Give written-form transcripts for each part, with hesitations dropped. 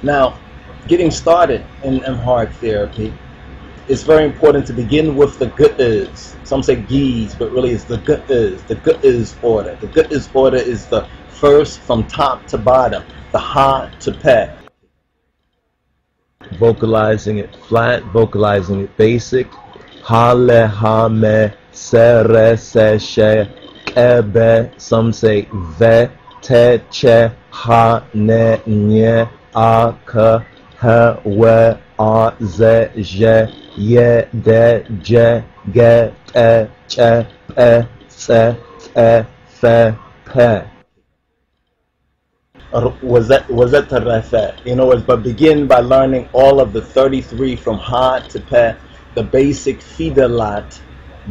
Now, getting started in Amharic therapy, it's very important to begin with the good is. Some say gees, but really it's the good is. The good is order. The good is order is the first from top to bottom, the ha to pe. Vocalizing it flat, vocalizing it basic. Ha le ha me se re se she ebe. Some say ve te che ha ne nye a ka ha we a ze je ye de je ge e che e se e fe pe. Was that Rafa? In other words, but begin by learning all of the 33 from ha to pe, the basic fidelat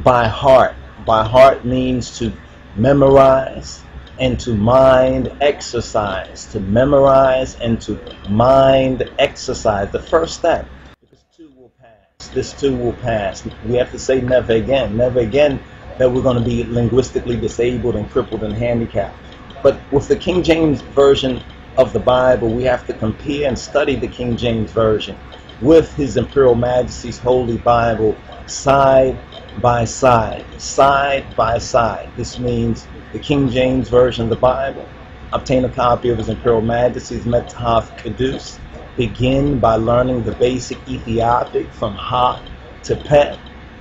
by heart. By heart means to memorize and to mind exercise. To memorize and to mind exercise. The first step. This too will pass. This too will pass. We have to say never again. Never again that we're going to be linguistically disabled and crippled and handicapped. But with the King James Version of the Bible, we have to compare and study the King James Version with His Imperial Majesty's Holy Bible side by side. Side by side. This means the King James Version of the Bible. Obtain a copy of His Imperial Majesty's Metaf Kedus. Begin by learning the basic Ethiopic from ha to pe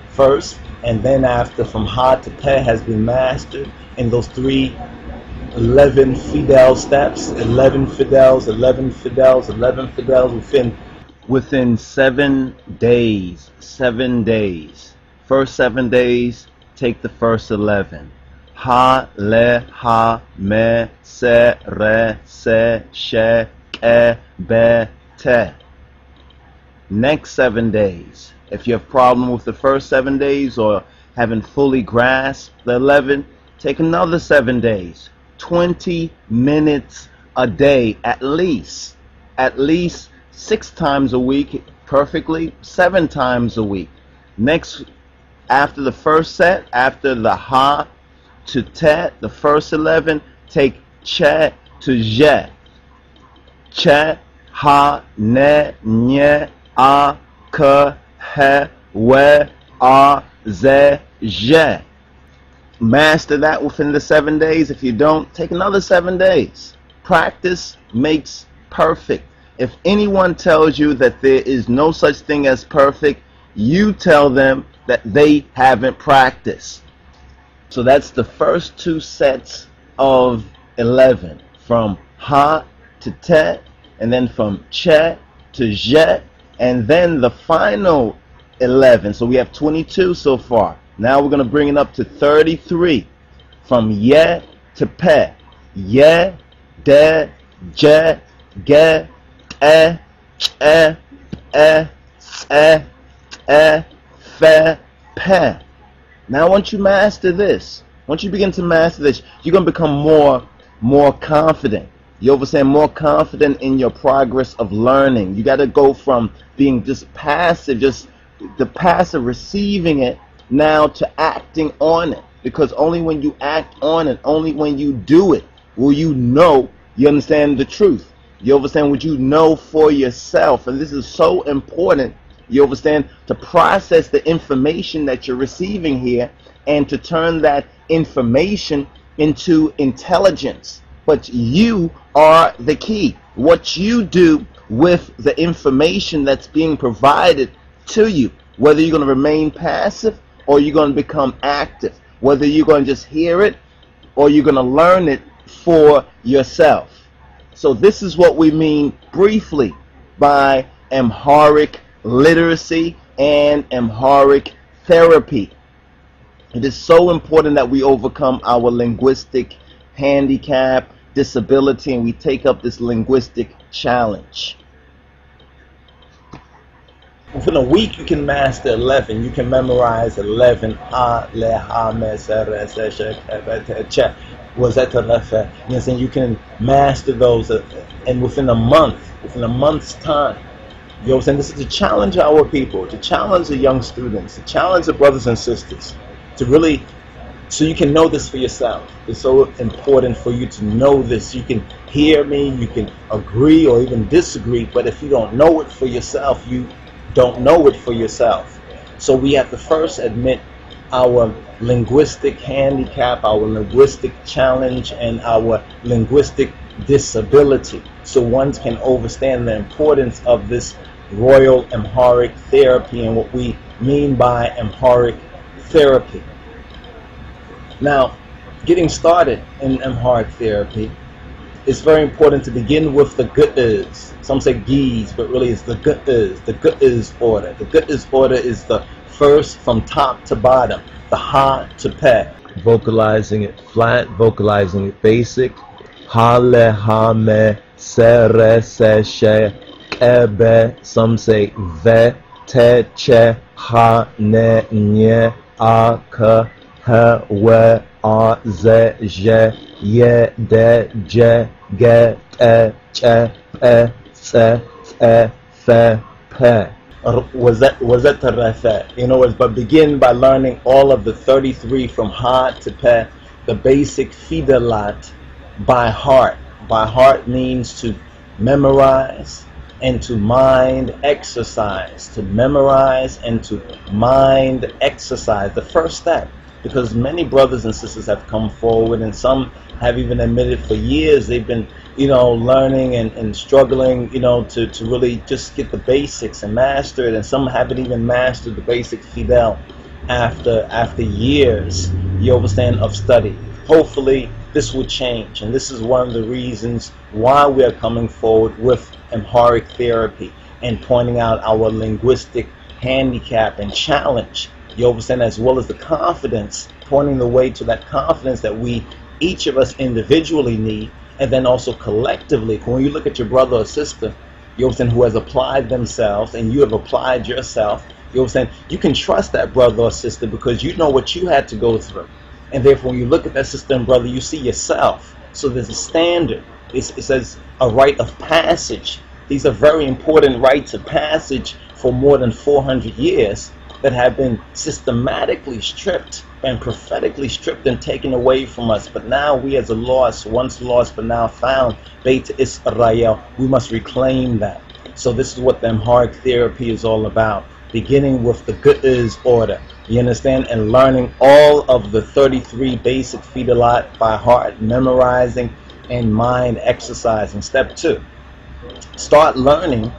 first, and then after from ha to pe has been mastered in those 11 fidel steps, 11 fidels, 11 fidels, 11 fidels within 7 days. 7 days. First 7 days, take the first 11. Ha, le, ha, me, se, re, se, she, ke, be, te. Next 7 days. If you have problem with the first 7 days or haven't fully grasped the 11, take another 7 days. 20 minutes a day at least 6 times a week perfectly, 7 times a week. Next, after the first set, after the ha to te, the first 11, take che to je. Che, ha, ne, nye, a, ka, he, we, a, ze, je. Master that within the 7 days. If you don't, take another 7 days. Practice makes perfect. If anyone tells you that there is no such thing as perfect, you tell them that they haven't practiced. So that's the first 2 sets of 11, from ha to te, and then from che to je, and then the final 11. So we have 22 so far. Now we're going to bring it up to 33, from ye to pe. Ye, de, je, ge, e, che, se, fe, pe. Now once you master this, once you begin to master this, you're going to become more confident. You understand, more confident in your progress of learning. You got to go from being just passive, just the passive receiving it, now to acting on it. Because only when you act on it, only when you do it, will you know, you understand the truth. You understand what you know for yourself. And this is so important, you understand, to process the information that you're receiving here and to turn that information into intelligence. But you are the key. What you do with the information that's being provided to you, whether you're going to remain passive or you're going to become active, whether you're going to just hear it or you're going to learn it for yourself. So this is what we mean briefly by Amharic literacy and Amharic therapy. It is so important that we overcome our linguistic handicap, disability, and we take up this linguistic challenge. Within a week, you can master 11. You can memorize 11. Ha, le, ha, me, se, re, se, she, ke, che. Was that the you know, you can master those, and within a month's time. You know what I'm saying? This is to challenge our people, to challenge the young students, to challenge the brothers and sisters, to really So you can know this for yourself. It's so important for you to know this. You can hear me, you can agree or even disagree, but if you don't know it for yourself, you don't know it for yourself. So we have to first admit our linguistic handicap, our linguistic challenge, and our linguistic disability, so one can understand the importance of this Royal Amharic therapy and what we mean by Amharic therapy. Now, getting started in Amharic therapy, it's very important to begin with the good is. Some say gees, but really it's the good is order. The good is order is the first from top to bottom, the ha to pe. Vocalizing it flat, vocalizing it basic. Ha le ha me se re se she ebe. Some say ve te che ha ne nye a ka ha we a ze je ye de je ge te che e se e fe pe. Was that Rafa? You know, but begin by learning all of the 33 from ha to pe, the basic fidelat by heart. By heart means to memorize and to mind exercise. To memorize and to mind exercise. The first step, because many brothers and sisters have come forward, and some have even admitted for years they've been, you know, learning and struggling, you know, to really just get the basics and master it, and some haven't even mastered the basic fidel after years, you understand, of study. Hopefully this will change, and this is one of the reasons why we are coming forward with Amharic therapy and pointing out our linguistic handicap and challenge, you understand, as well as the confidence, pointing the way to that confidence that we, each of us individually need, and then also collectively. When you look at your brother or sister, you understand, who has applied themselves and you have applied yourself, you understand, you can trust that brother or sister because you know what you had to go through. And therefore, when you look at that sister and brother, you see yourself. So there's a standard. It says a rite of passage. These are very important rites of passage for more than 400 years that have been systematically stripped and prophetically stripped and taken away from us. But now we, as a lost, once lost but now found, Beit Israel, we must reclaim that. So this is what the Amharic therapy is all about, beginning with the good is order, you understand, and learning all of the 33 basic fidelat by heart, memorizing and mind exercising. Step 2, start learning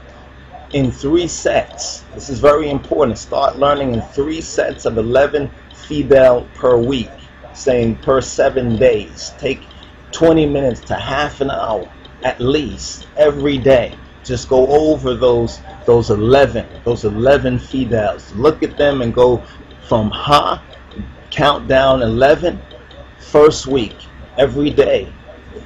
in 3 sets. This is very important. Start learning in 3 sets of 11 fidel per week, saying per 7 days. Take 20 minutes to half an hour at least every day. Just go over those 11 fidels. Look at them and go from ha, count down 11, first week, every day.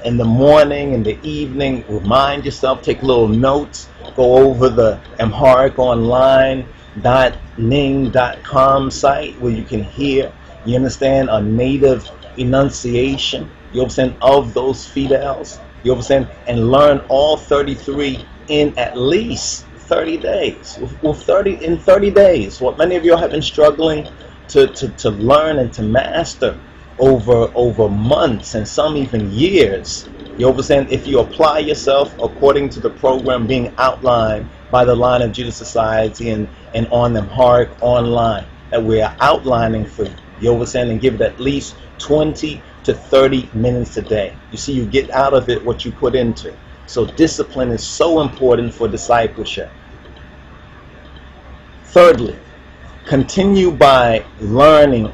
In the morning, in the evening, remind yourself, take little notes, go over the Amharic online.ning.com site where you can hear, you understand, a native enunciation, you understand, of those fidels, you understand, and learn all 33 in at least 30 days. In 30 days, what many of you have been struggling to learn and to master over months and some even years. You understand, if you apply yourself according to the program being outlined by the Line of Judah Society and on Amharic online that we are outlining for you, you understand, and give it at least 20 to 30 minutes a day. You see, you get out of it what you put into. So discipline is so important for discipleship. Thirdly, continue by learning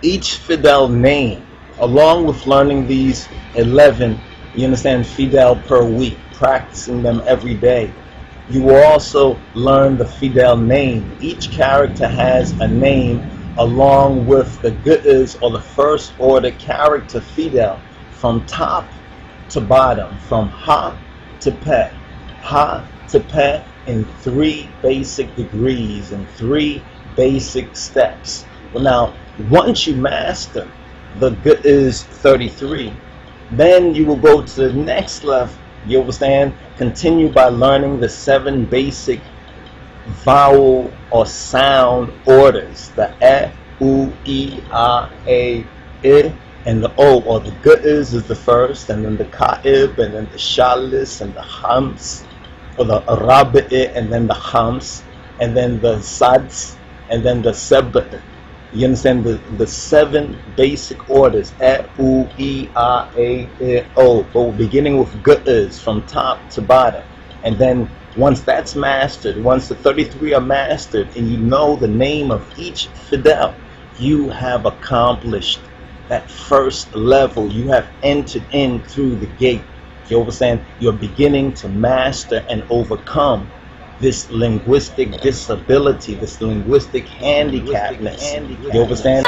each fidel name, along with learning these 11, you understand, fidel per week, practicing them every day. You will also learn the fidel name. Each character has a name along with the goodness or the first order character fidel from top to bottom, from ha to pe. Ha to pe in 3 basic degrees and 3 basic steps. Well, now, once you master the good is 33, then you will go to the next level. You understand? Continue by learning the 7 basic vowel or sound orders, the e, u, e, a, I and the O, or the Gu'is is the first, and then the Ka'ib, and then the Shalis, and the Hams, or the Rabi'i, and then the Hams, and then the Sads, and then the Sab'i. You understand the 7 basic orders: E, U, E, A, E, O, but beginning with Gu'is from top to bottom. And then once that's mastered, once the 33 are mastered, and you know the name of each Fidel, you have accomplished that first level. You have entered in through the gate. You understand? You're beginning to master and overcome this linguistic disability, this linguistic handicapness. You understand?